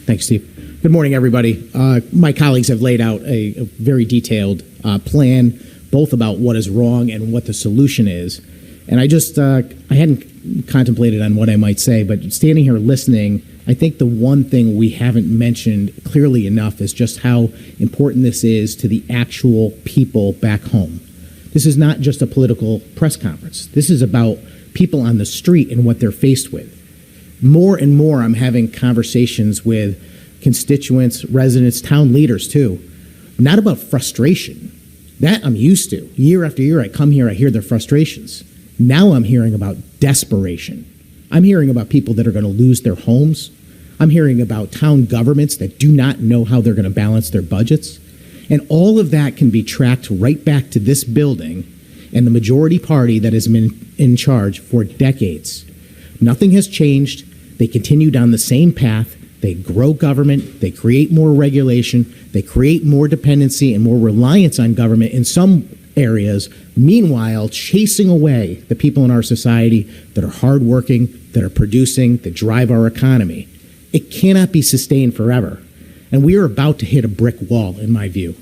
Thanks, Steve. Good morning, everybody. My colleagues have laid out a very detailed plan, both about what is wrong and what the solution is. And I hadn't contemplated on what I might say, but standing here listening, I think the one thing we haven't mentioned clearly enough is just how important this is to the actual people back home. This is not just a political press conference. This is about people on the street and what they're faced with. More and more, I'm having conversations with constituents, residents, town leaders too, not about frustration. That I'm used to. Year after year, I come here, I hear their frustrations. Now I'm hearing about desperation. I'm hearing about people that are going to lose their homes. I'm hearing about town governments that do not know how they're going to balance their budgets. And all of that can be tracked right back to this building and the majority party that has been in charge for decades. Nothing has changed. They continue down the same path. They grow government. They create more regulation. They create more dependency and more reliance on government in some areas, meanwhile chasing away the people in our society that are hardworking, that are producing, that drive our economy. It cannot be sustained forever. And we are about to hit a brick wall, in my view.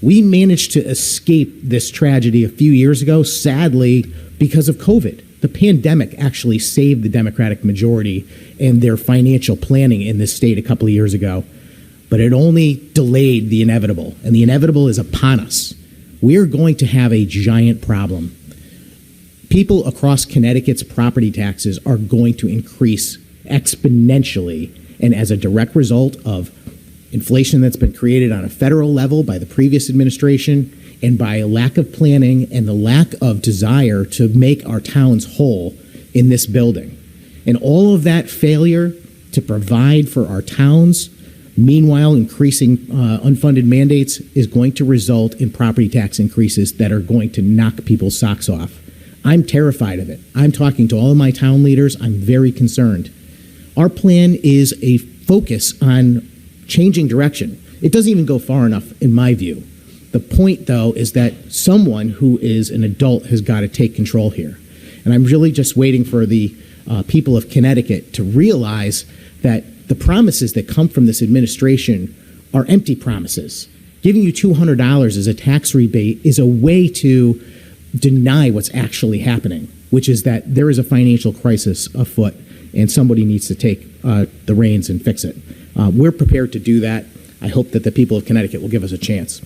We managed to escape this tragedy a few years ago, sadly, because of COVID. The pandemic actually saved the Democratic majority and their financial planning in this state a couple of years ago. But it only delayed the inevitable, and the inevitable is upon us. We're going to have a giant problem. People across Connecticut's property taxes are going to increase exponentially, and as a direct result of inflation that's been created on a federal level by the previous administration and by a lack of planning and the lack of desire to make our towns whole in this building. And all of that failure to provide for our towns, meanwhile increasing unfunded mandates, is going to result in property tax increases that are going to knock people's socks off. I'm terrified of it. I'm talking to all of my town leaders. I'm very concerned. Our plan is a focus on changing direction. It doesn't even go far enough, in my view. The point, though, is that someone who is an adult has got to take control here. And I'm really just waiting for the people of Connecticut to realize that the promises that come from this administration are empty promises. Giving you $200 as a tax rebate is a way to deny what's actually happening, which is that there is a financial crisis afoot and somebody needs to take the reins and fix it. We're prepared to do that. I hope that the people of Connecticut will give us a chance.